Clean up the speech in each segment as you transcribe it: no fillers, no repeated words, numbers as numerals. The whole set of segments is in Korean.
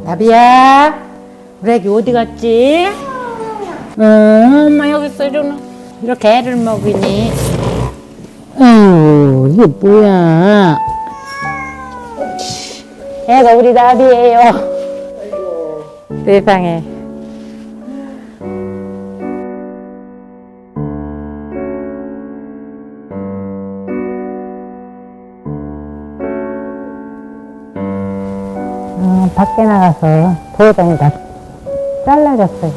나비야, 우리 애기 어디 갔지? 엄마 여기 있어. 이렇게 애를 먹이니. 이게 뭐야? 애가 우리 나비예요. 세상에. 밖에 나가서 돌아다니다 잘라졌어요.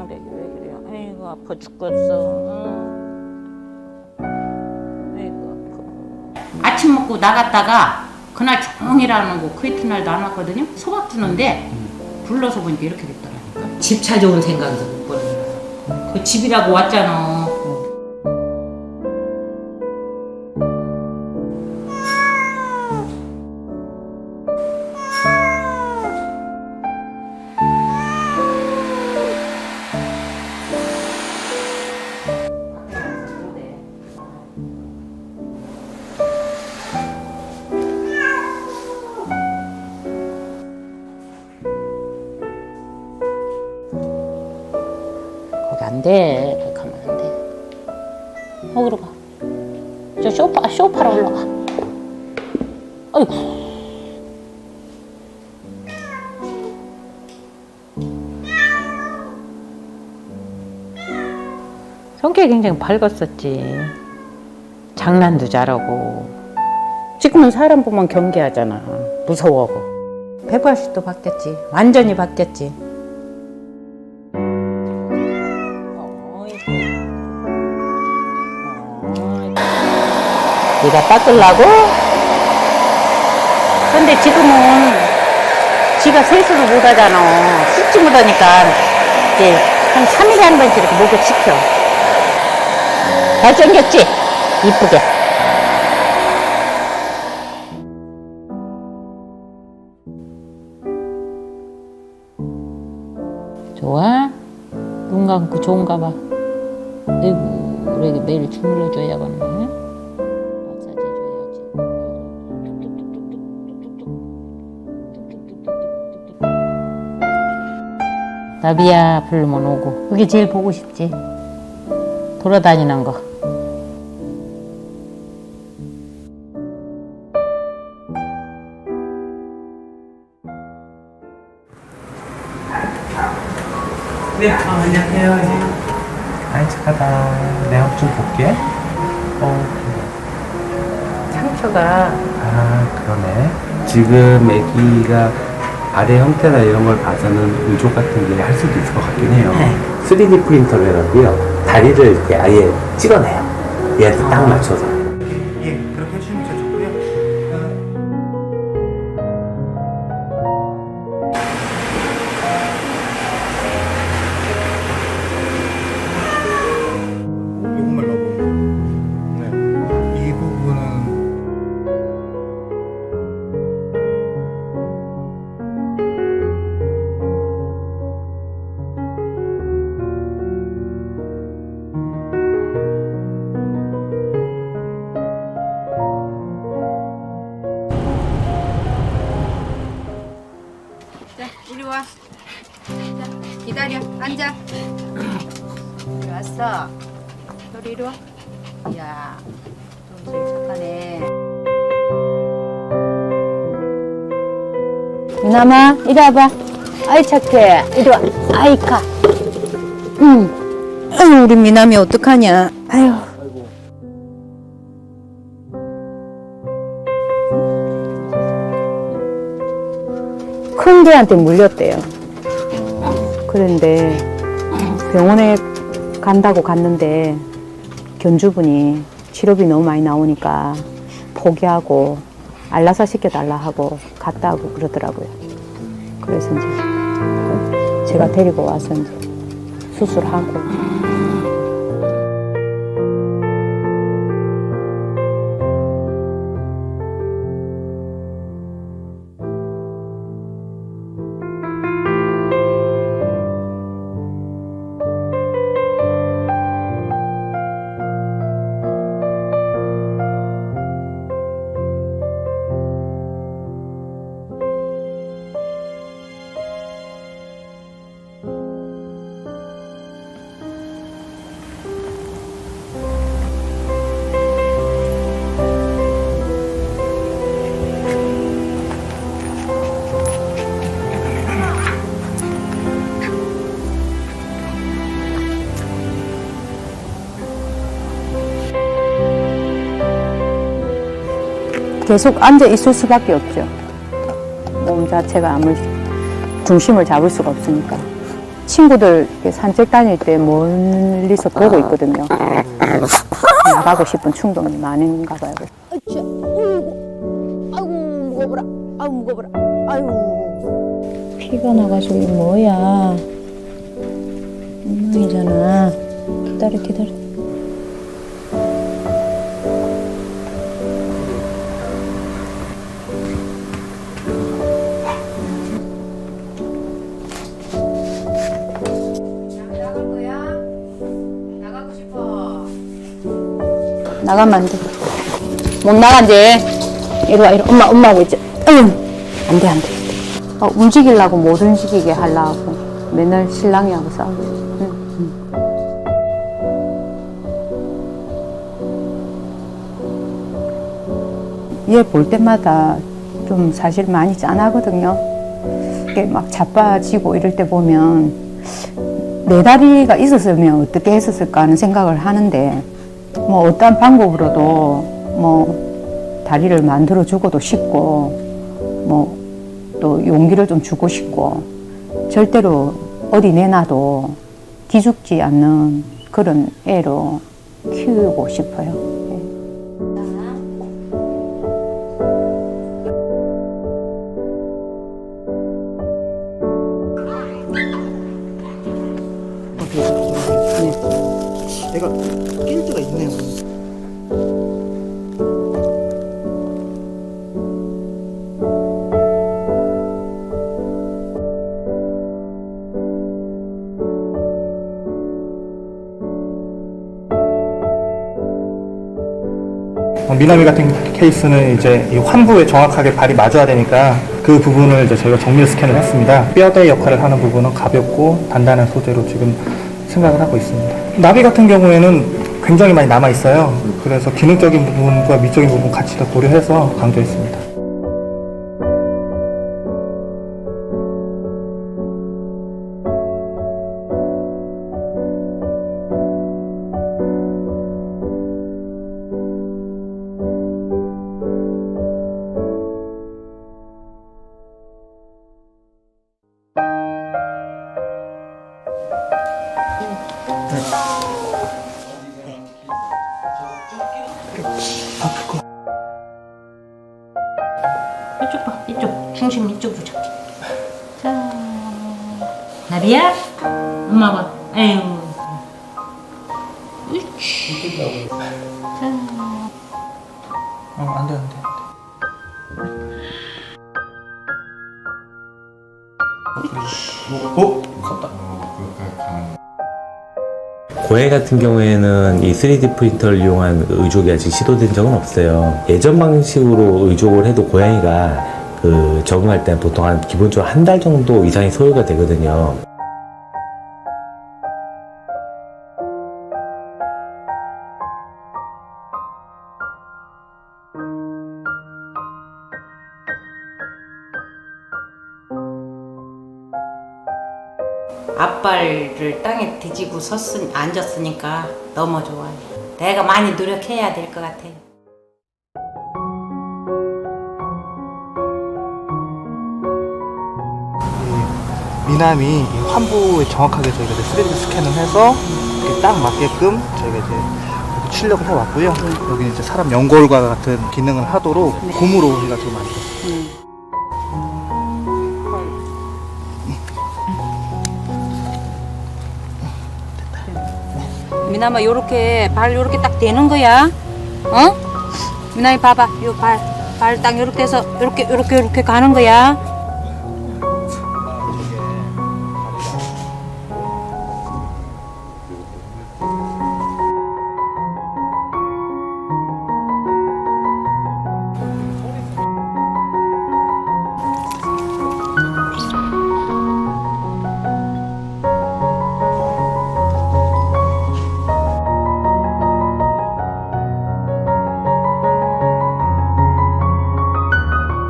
왜 그래요? 아이고 아파 죽겠어. 아이고 아파. 아침 먹고 나갔다가 그날 종일 안 오고 그 이튿날도 안 왔거든요. 소박 주는데 불러서 보니까 이렇게 됐더라니까. 집 찾아온 생각에서 못 버리는 거야. 그 집이라고 왔잖아. 안 돼. 그렇게 하면 안 돼. 거기로 가. 저 소파로 올라가. 아이고. 성격이 굉장히 밝았었지. 장난도 잘하고. 지금은 사람 보면 경계하잖아. 무서워하고. 180도 바뀌었지. 완전히 바뀌었지. 네가 닦으려고? 근데 지금은 지가 세수를 못하잖아. 씻지 못하니까 이제 한 3일에 한 번씩 이렇게 목욕시켜. 잘생겼지? 이쁘게. 좋아? 눈 감고 좋은가 봐. 아이고 우리 애기 매일 주물러줘야겠네. 나비야 부르면 오고. 그게 제일 보고 싶지. 돌아다니는 거. 네, 안녕하세요. 아이 착하다. 내가 좀 볼게. 상처가 그러네. 지금 애기가 아래 형태나 이런 걸 봐서는 의족 같은 게 할 수도 있을 것 같긴 해요. 네. 3D 프린터로 해갖고요. 다리를 이렇게 아예 찍어내요. 얘한테 딱 맞춰서. 예, 그렇게 해주시면 저 좋고요. 요것만 넣어보면 네. 이 부분은 자, 이리 와. 자, 기다려. 앉아. 이리 왔어. 너리 이리 와. 이야, 좀 제일 착하네. 유남아 이리 와봐. 아이 착해. 이리 와. 아이 가. 아유 우리 미남이 어떡하냐. 아유. 큰 개한테 물렸대요. 그런데 병원에 간다고 갔는데 견주분이 치료비 너무 많이 나오니까 포기하고 알라사 시켜달라 하고 갔다 하고 그러더라고요. 그래서 이제 제가 데리고 와서 이제 수술하고. 계속 앉아 있을 수밖에 없죠. 몸 자체가 아무 중심을 잡을 수가 없으니까. 친구들 이렇게 산책 다닐 때 멀리서 보고 있거든요. 나가고 싶은 충동이 많은가 봐요. 아이고 무거워라. 아이고 무거워라. 아이고. 피가 나가지고 이게 뭐야? 엉망이잖아. 기다려. 나갈 거야? 나가고 싶어. 나가면 안 돼. 못 나간지. 이리 와. 엄마 하고 있지. 안 돼. 움직이려고 못 움직이게 하려고 맨날 신랑이하고 싸우고. 얘 볼 때마다 좀 사실 많이 짠하거든요. 이게 막 자빠지고 이럴 때 보면 내 다리가 있었으면 어떻게 했었을까 하는 생각을 하는데, 뭐 어떠한 방법으로도 뭐 다리를 만들어 주고도 싶고, 뭐 또 용기를 좀 주고 싶고, 절대로 어디 내놔도 기죽지 않는 그런 애로 키우고 싶어요. 내가 낄 때가 있네요. 미나미 같은 케이스는 이제 이 환부에 정확하게 발이 맞아야 되니까 그 부분을 이제 저희가 정밀 스캔을 했습니다. 뼈대 역할을 하는 부분은 가볍고 단단한 소재로 지금 생각을 하고 있습니다. 나비 같은 경우에는 굉장히 많이 남아 있어요. 그래서 기능적인 부분과 미적인 부분 같이 다 고려해서 강조했습니다. 이쪽 봐, 이쪽. 중심 이쪽으로 잡게. 자, 나비야? 엄마 봐. 에휴. 으이치. 자. 안 돼. 고양이 같은 경우에는 이 3D 프린터를 이용한 의족이 아직 시도된 적은 없어요. 예전 방식으로 의족을 해도 고양이가 적응할 때는 보통 기본적으로 한 달 정도 이상이 소요가 되거든요. 앞발을 땅에 뒤지고 앉았으니까 너무 좋아요. 내가 많이 노력해야 될 것 같아요. 미남이 환부에 정확하게 저희가 이제 3D 스캔을 해서 이렇게 딱 맞게끔 저희가 이제 출력을 해왔고요. 여기 이제 사람 연골과 같은 기능을 하도록 고무로 해가지고 만들었어요. 미남아, 요렇게 발 요렇게 딱 대는 거야. 어? 미남이 봐봐. 요 발 딱 요렇게 해서 요렇게 가는 거야.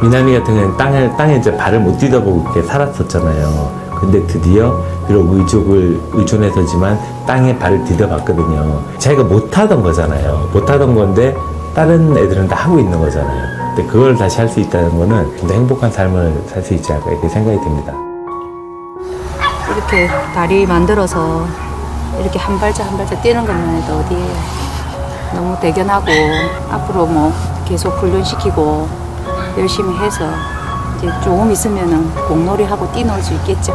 미나미 같은 경우는 땅에 이제 발을 못 디뎌보고 이렇게 살았었잖아요. 근데 드디어 비록 의족을 의존해서지만 땅에 발을 디뎌봤거든요. 자기가 못하던 거잖아요. 못하던 건데 다른 애들은 다 하고 있는 거잖아요. 근데 그걸 다시 할 수 있다는 거는 좀 더 행복한 삶을 살 수 있지 않을까 이렇게 생각이 듭니다. 이렇게 다리 만들어서 이렇게 한 발짝 한 발짝 뛰는 것만 해도 어디에 너무 대견하고 앞으로 뭐 계속 훈련시키고 열심히 해서 이제 조금 있으면은 공놀이 하고 뛰놀 수 있겠죠.